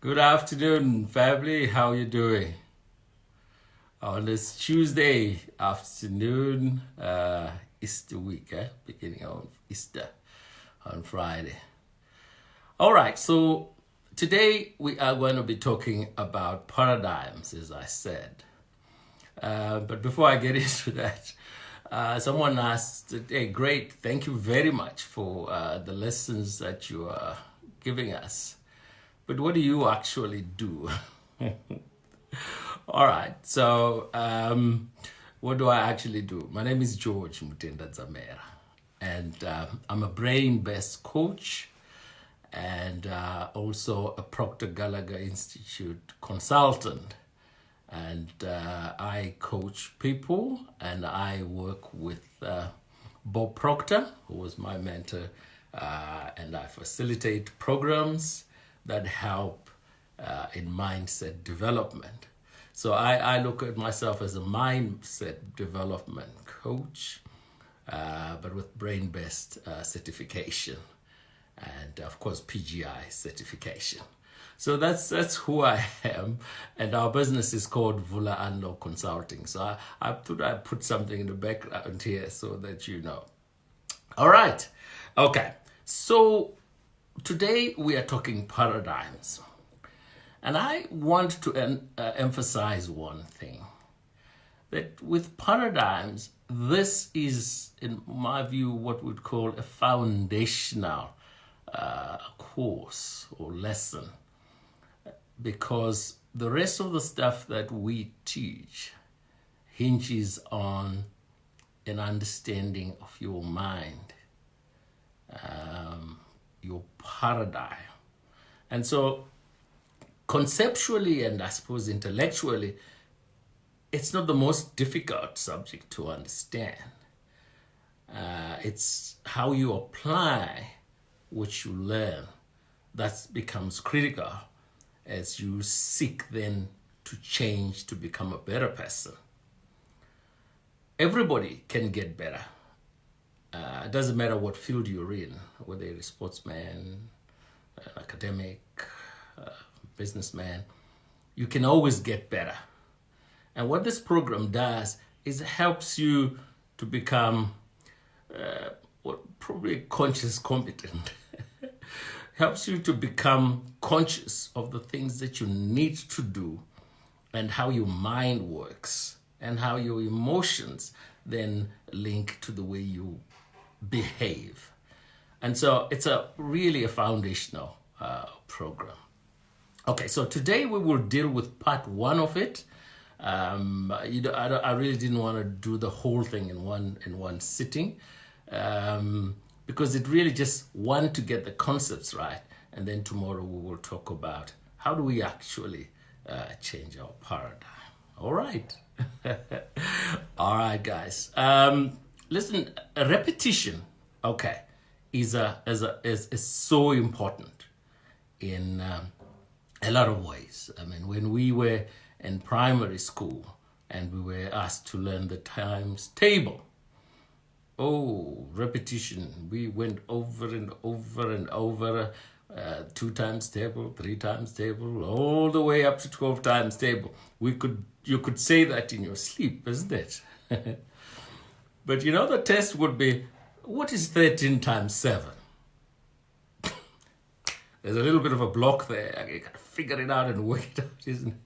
Good afternoon, family. How you doing? On this Tuesday afternoon, Easter week, beginning of Easter on Friday. All right, so today we are going to be talking about paradigms, as I said. But before I get into that, someone asked, hey, great, thank you very much for the lessons that you are giving us. But what do you actually do? All right, so what do I actually do? My name is George Mutenda Zamera, and I'm a brain-based coach and also a Proctor Gallagher Institute consultant. And I coach people, and I work with Bob Proctor, who was my mentor, and I facilitate programs that help in mindset development. So I look at myself as a mindset development coach, but with brain-based certification, and of course PGI certification. So that's who I am, and our business is called Vula and Law Consulting. So I thought I'd put something in the background here so that you know. All right, okay. So today we are talking paradigms, and I want to emphasize one thing: that with paradigms, this is, in my view, what we'd call a foundational course or lesson. Because the rest of the stuff that we teach hinges on an understanding of your mind, your paradigm. And so conceptually and I suppose intellectually, it's not the most difficult subject to understand. It's how you apply what you learn that becomes critical as you seek then to change to become a better person. Everybody can get better. It doesn't matter what field you're in, whether you're a sportsman, an academic, businessman, you can always get better. And what this program does is it helps you to become probably conscious competent. Helps you to become conscious of the things that you need to do and how your mind works and how your emotions then link to the way you behave. And so it's really a foundational program. Okay, so today we will deal with part one of it. I really didn't want to do the whole thing in one sitting. Because it really just want to get the concepts right, and then tomorrow we will talk about how do we actually change our paradigm. All right. All right, guys. Listen, a repetition, okay, is so important in a lot of ways. I mean, when we were in primary school and we were asked to learn the times table, oh, repetition. We went over and over and over, 2 times table, 3 times table, all the way up to 12 times table. You could say that in your sleep, isn't it? But you know, the test would be, what is 13 times 7? There's a little bit of a block there. You gotta figure it out and work it out, isn't it?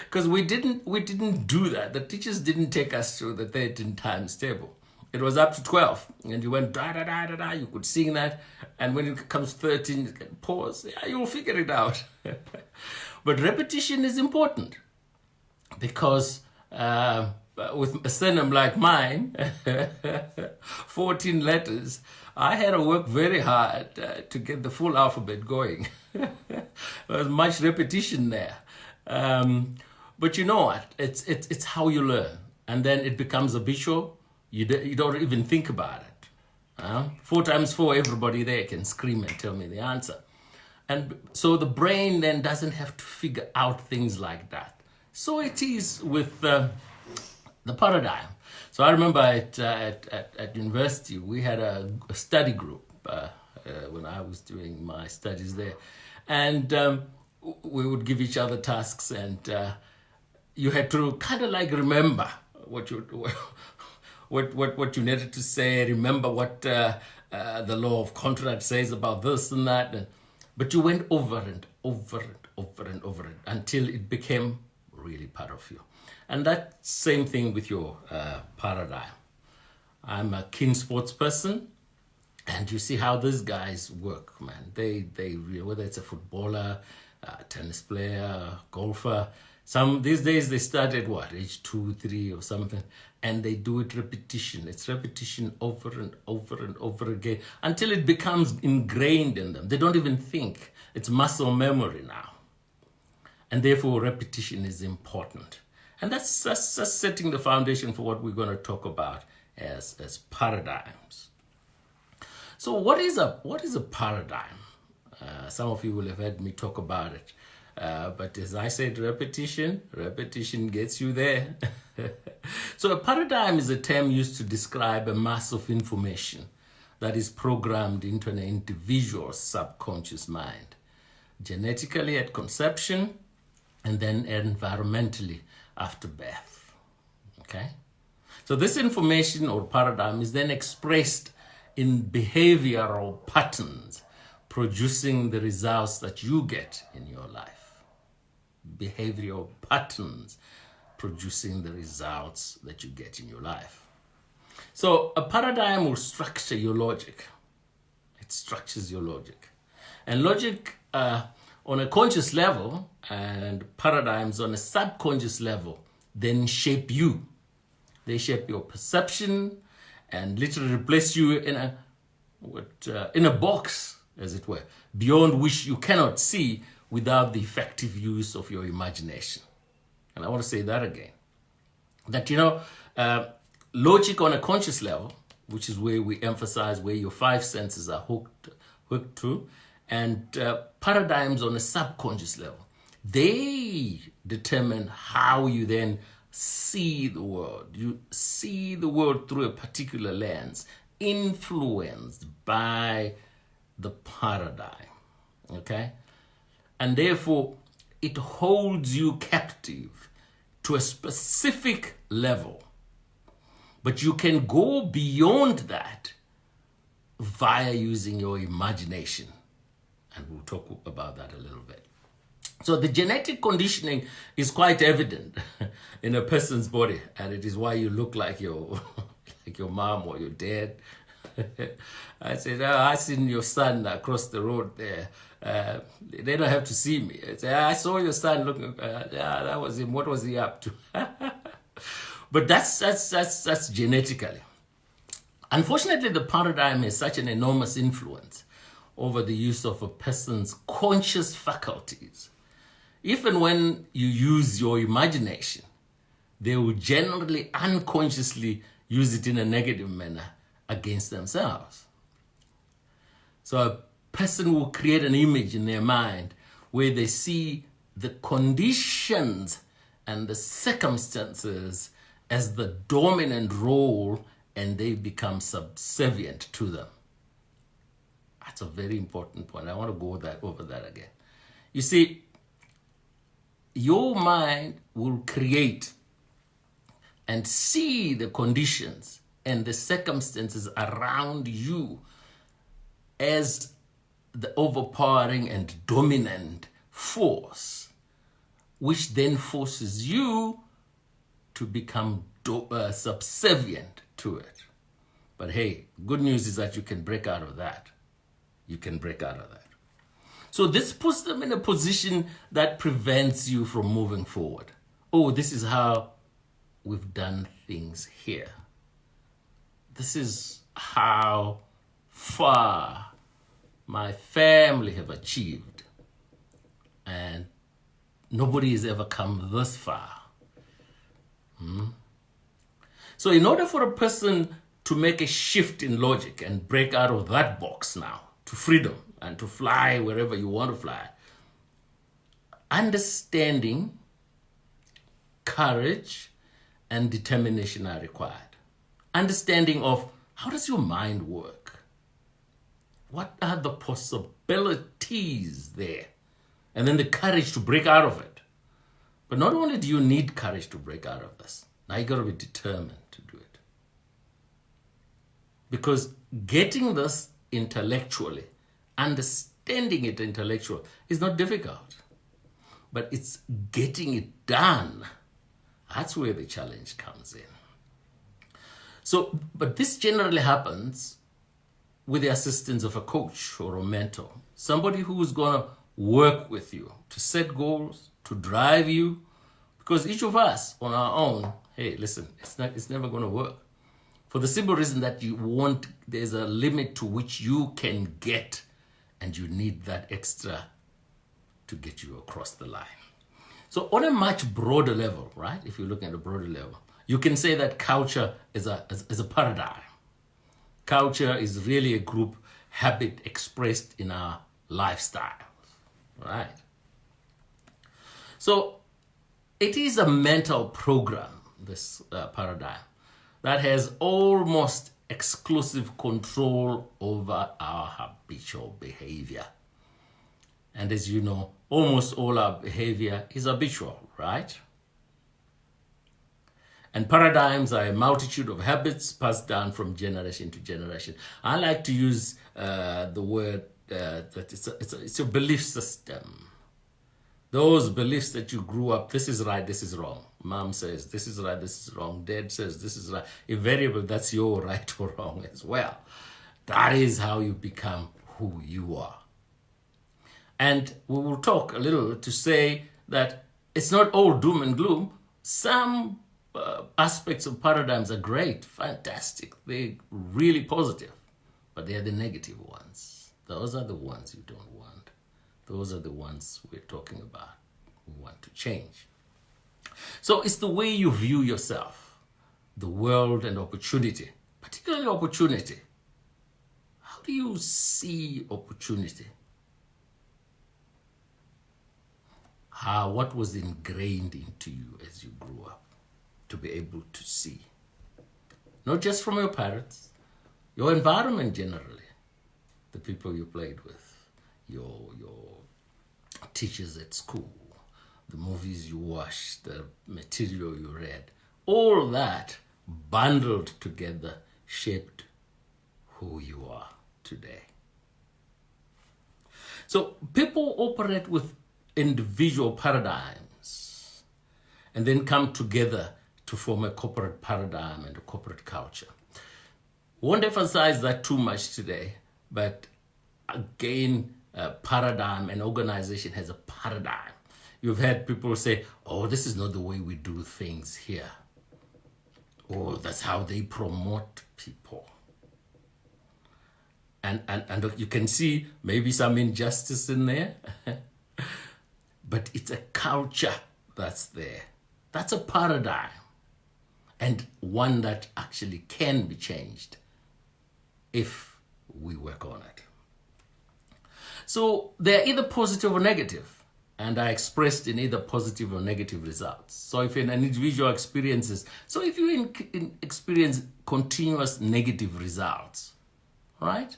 Because we didn't do that. The teachers didn't take us through the 13 times table. It was up to 12, and you went da da da da da. You could sing that, and when it comes 13, you can pause. Yeah, you'll figure it out. But repetition is important because with a surname like mine, 14 letters, I had to work very hard to get the full alphabet going. There was much repetition there, but you know what? It's how you learn, and then it becomes habitual. You don't even think about it. 4 times 4, everybody there can scream and tell me the answer. And so the brain then doesn't have to figure out things like that. So it is with the paradigm. So I remember at university, we had a study group when I was doing my studies there. And we would give each other tasks, and you had to kind of like remember what you needed to say, remember what the law of contract says about this and that. But you went over and over and over and over it until it became really part of you. And that same thing with your paradigm. I'm a keen sports person, and you see how these guys work, man. They whether it's a footballer, tennis player, golfer. Some these days they start at what, age 2, 3 or something, and they do it repetition. It's repetition over and over and over again until it becomes ingrained in them. They don't even think. It's muscle memory now. And therefore repetition is important. And that's setting the foundation for what we're going to talk about as paradigms. So what is a paradigm? Some of you will have heard me talk about it. But as I said, repetition gets you there. So a paradigm is a term used to describe a mass of information that is programmed into an individual's subconscious mind, genetically at conception, and then environmentally after birth. Okay? So this information or paradigm is then expressed in behavioral patterns, producing the results that you get in your life. Behavioral patterns producing the results that you get in your life. So a paradigm will structure your logic. It structures your logic. And logic on a conscious level and paradigms on a subconscious level then shape you. They shape your perception and literally place you in a box, as it were, beyond which you cannot see without the effective use of your imagination. And I want to say that again. That, logic on a conscious level, which is where we emphasize where your 5 senses are hooked to, and paradigms on a subconscious level, they determine how you then see the world. You see the world through a particular lens, influenced by the paradigm. Okay? And therefore, it holds you captive to a specific level. But you can go beyond that via using your imagination. And we'll talk about that a little bit. So the genetic conditioning is quite evident in a person's body, and it is why you look like your mom or your dad. I said, I seen your son across the road there. They don't have to see me. I said, I saw your son looking. That was him. What was he up to? But that's genetically. Unfortunately, the paradigm has such an enormous influence over the use of a person's conscious faculties. Even when you use your imagination, they will generally unconsciously use it in a negative manner against themselves. So a person will create an image in their mind where they see the conditions and the circumstances as the dominant role, and they become subservient to them. That's a very important point. I want to go over that again. You see, your mind will create and see the conditions and the circumstances around you as the overpowering and dominant force, which then forces you to become subservient to it. But hey, good news is that you can break out of that. You can break out of that. So this puts them in a position that prevents you from moving forward. Oh, this is how we've done things here. This is how far my family have achieved. And nobody has ever come this far. So in order for a person to make a shift in logic and break out of that box now to freedom and to fly wherever you want to fly, understanding, courage, and determination are required. Understanding of how does your mind work? What are the possibilities there? and then the courage to break out of it. But not only do you need courage to break out of this, now you got to be determined to do it. Because getting this intellectually, understanding it intellectually is not difficult. But it's getting it done. That's where the challenge comes in. So, but this generally happens with the assistance of a coach or a mentor. Somebody who's going to work with you to set goals, to drive you. Because each of us on our own, hey, listen, it's never going to work. For the simple reason that there's a limit to which you can get, and you need that extra to get you across the line. So on a much broader level, right, if you're looking at a broader level, you can say that culture is a paradigm. Culture is really a group habit expressed in our lifestyle, right? So it is a mental program, this paradigm, that has almost exclusive control over our habitual behavior. And as you know, almost all our behavior is habitual, right? And paradigms are a multitude of habits passed down from generation to generation. I like to use the word that it's a belief system. Those beliefs that you grew up, this is right, this is wrong. Mom says, this is right, this is wrong. Dad says, this is right. Invariably, that's your right or wrong as well. That is how you become who you are. And we will talk a little to say that it's not all doom and gloom. Some aspects of paradigms are great, fantastic. They're really positive, but they are the negative ones. Those are the ones you don't want. Those are the ones we're talking about. We want to change. So it's the way you view yourself, the world and opportunity, particularly opportunity. How do you see opportunity? What was ingrained into you as you grew up to be able to see? Not just from your parents, your environment generally, the people you played with, your teachers at school, the movies you watched, the material you read, all that bundled together shaped who you are today. So people operate with individual paradigms and then come together to form a corporate paradigm and a corporate culture. Won't emphasize that too much today, but again, paradigm and organization has a paradigm. You've heard people say, oh, this is not the way we do things here. Or that's how they promote people. And you can see maybe some injustice in there. But it's a culture that's there. That's a paradigm. And one that actually can be changed if we work on it. So they're either positive or negative, and are expressed in either positive or negative results. So if an individual experience continuous negative results, right?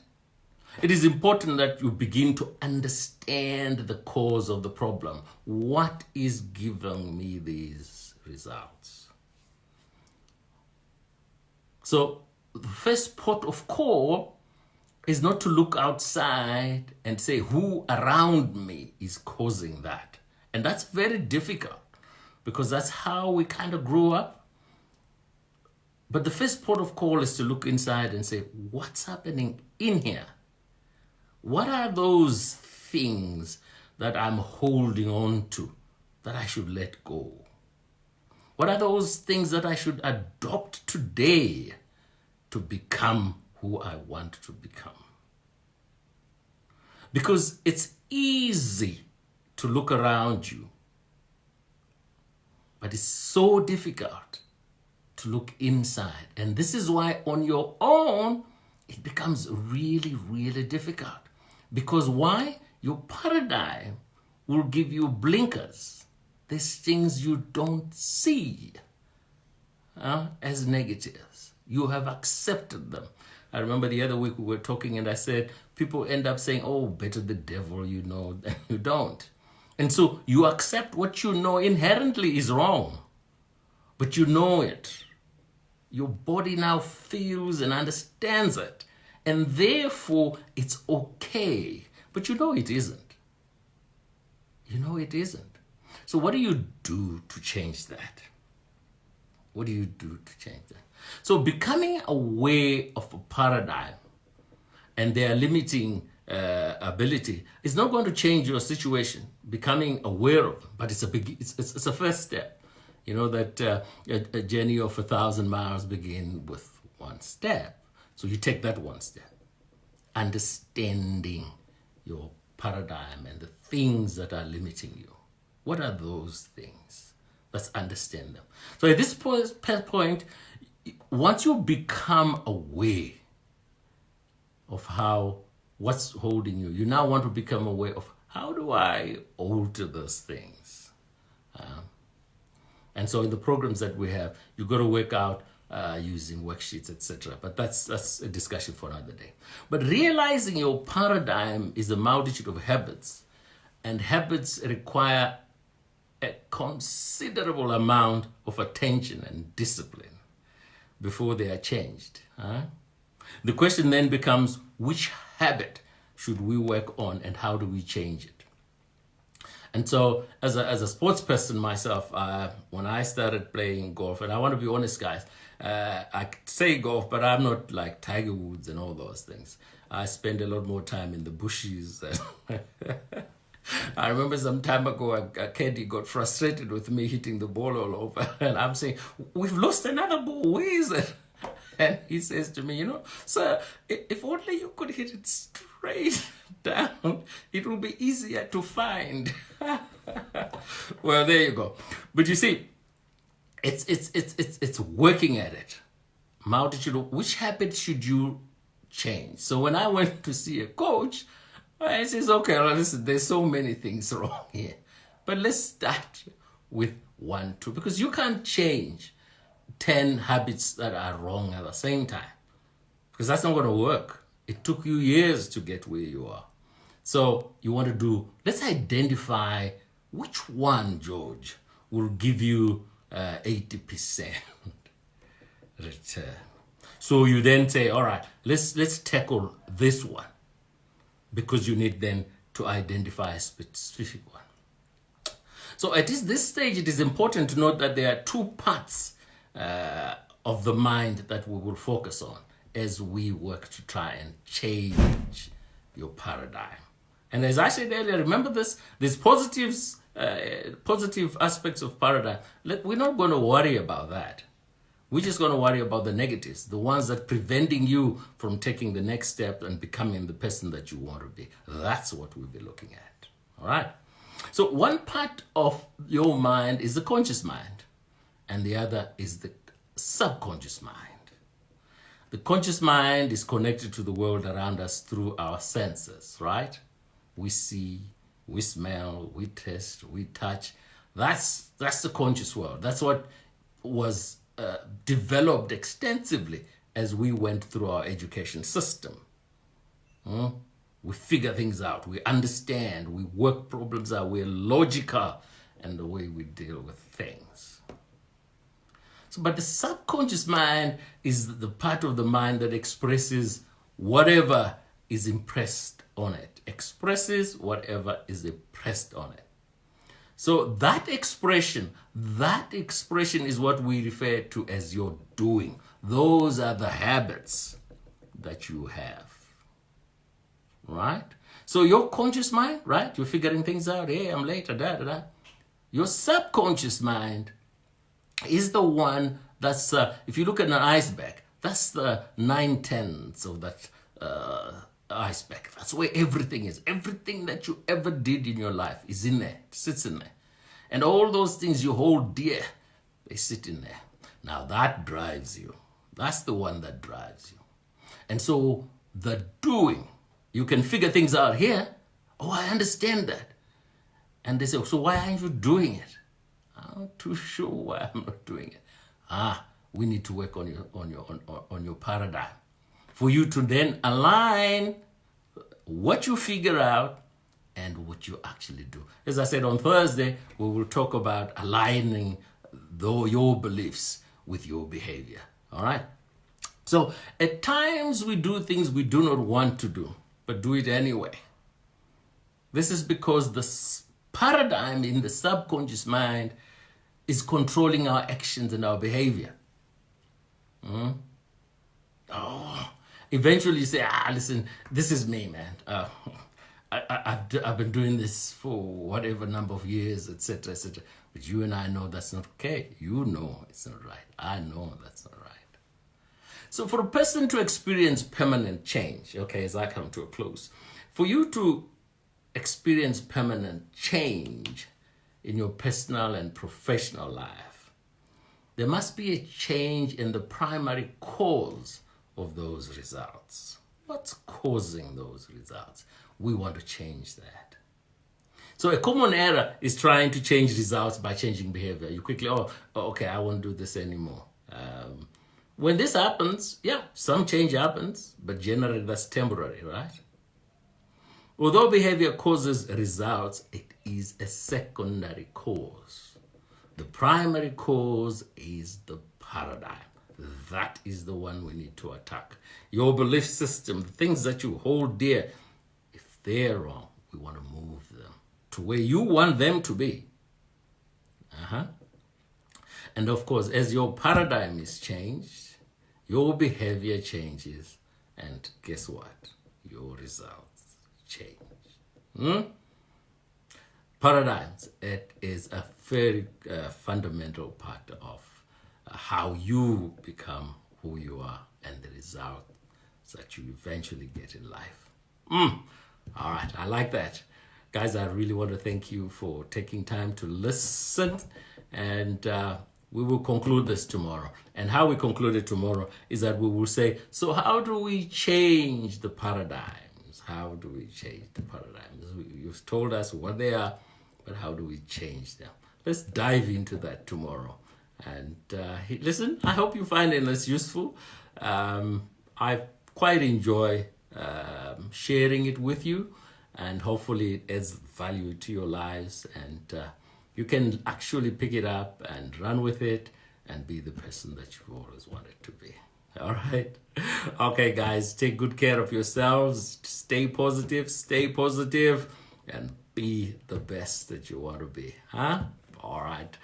It is important that you begin to understand the cause of the problem. What is giving me these results? So the first port of call is not to look outside and say who around me is causing that. And that's very difficult because that's how we kind of grew up. But the first port of call is to look inside and say, what's happening in here? What are those things that I'm holding on to that I should let go? What are those things that I should adopt today to become who I want to become? Because it's easy to look around you, but it's so difficult to look inside. And this is why on your own, it becomes really, really difficult. Because why? Your paradigm will give you blinkers. There's things you don't see as negatives. You have accepted them. I remember the other week we were talking and I said, people end up saying, oh, better the devil you know than you don't. And so you accept what you know inherently is wrong, but you know it. Your body now feels and understands it. And therefore, it's okay. But you know it isn't. You know it isn't. So what do you do to change that? What do you do to change that? So becoming aware of a paradigm and their limiting ability is not going to change your situation. Becoming aware of them, but it's a first step. You know that a journey of 1,000 miles begin with one step. So you take that one step, understanding your paradigm and the things that are limiting you. What are those things? Let's understand them. So at this point, once you become aware of what's holding you, you now want to become aware of how do I alter those things. And so in the programs that we have, you got to work out using worksheets, etc. But that's a discussion for another day. But realizing your paradigm is a multitude of habits, and habits require a considerable amount of attention and discipline before they are changed. The question then becomes, which habit should we work on and how do we change it? And so as a sports person myself, when I started playing golf, and I want to be honest, guys, I say golf, but I'm not like Tiger Woods and all those things. I spend a lot more time in the bushes. I remember some time ago, a caddy got frustrated with me hitting the ball all over. And I'm saying, we've lost another ball. Where is it? And he says to me, sir, if only you could hit it straight down, it will be easier to find. Well, there you go. But you see, it's working at it. Which habit should you change? So when I went to see a coach, I says, okay, well, listen, there's so many things wrong here. But let's start with 1, 2, because you can't change 10 habits that are wrong at the same time, because that's not going to work. It took you years to get where you are. So you want to let's identify which one, George, will give you 80% return. So you then say, all right, let's tackle this one, because you need then to identify a specific one. So at this stage, it is important to note that there are 2 parts of the mind that we will focus on as we work to try and change your paradigm. And as I said earlier, remember there's positive aspects of paradigm. We're not going to worry about that. We're just going to worry about the negatives, the ones that are preventing you from taking the next step and becoming the person that you want to be. That's what we'll be looking at. All right. So one part of your mind is the conscious mind, and the other is the subconscious mind. The conscious mind is connected to the world around us through our senses, right? We see, we smell, we taste, we touch. That's the conscious world. That's what was developed extensively as we went through our education system. We figure things out, we understand, we work problems out, we're logical in the way we deal with things. But the subconscious mind is the part of the mind that expresses whatever is impressed on it. Expresses whatever is impressed on it. So that expression is what we refer to as your doing. Those are the habits that you have. Right? So your conscious mind, right? You're figuring things out. Hey, I'm late, da. Your subconscious mind is the one that's, if you look at an iceberg, that's the 9/10 of that iceberg. That's where everything is. Everything that you ever did in your life is in there, sits in there. And all those things you hold dear, they sit in there. Now that drives you. That's the one that drives you. And so the doing, you can figure things out here. Oh, I understand that. And they say, so why aren't you doing it? I'm not too sure why I'm not doing it. We need to work on your paradigm for you to then align what you figure out and what you actually do. As I said, on Thursday, we will talk about aligning your beliefs with your behavior. All right? So at times we do things we do not want to do, but do it anyway. This is because the paradigm in the subconscious mind is controlling our actions and our behavior. Eventually you say, listen, this is me, man. I've been doing this for whatever number of years, etc., etc. But you and I know that's not okay. You know it's not right. I know that's not right. So for a person to experience permanent change, okay, as I come to a close, for you to experience permanent change in your personal and professional life, there must be a change in the primary cause of those results. What's causing those results? We want to change that. So a common error is trying to change results by changing behavior. You quickly, okay, I won't do this anymore. When this happens, yeah, some change happens, but generally that's temporary, right? Although behavior causes results, it is a secondary cause. The primary cause is the paradigm. That is the one we need to attack. Your belief system, the things that you hold dear, if they're wrong, we want to move them to where you want them to be. And of course, as your paradigm is changed, your behavior changes, and guess what? Your results change. Paradigms, it is a very fundamental part of how you become who you are and the results that you eventually get in life. All right, I like that. Guys, I really want to thank you for taking time to listen, and we will conclude this tomorrow. And how we conclude it tomorrow is that we will say, so how do we change the paradigms? How do we change the paradigms? You've told us what they are, but how do we change them? Let's dive into that tomorrow. And listen, I hope you find this useful. I quite enjoy sharing it with you, and hopefully it adds value to your lives, and you can actually pick it up and run with it and be the person that you've always wanted to be. All right? Okay, guys, take good care of yourselves. Stay positive, and be the best that you want to be. All right.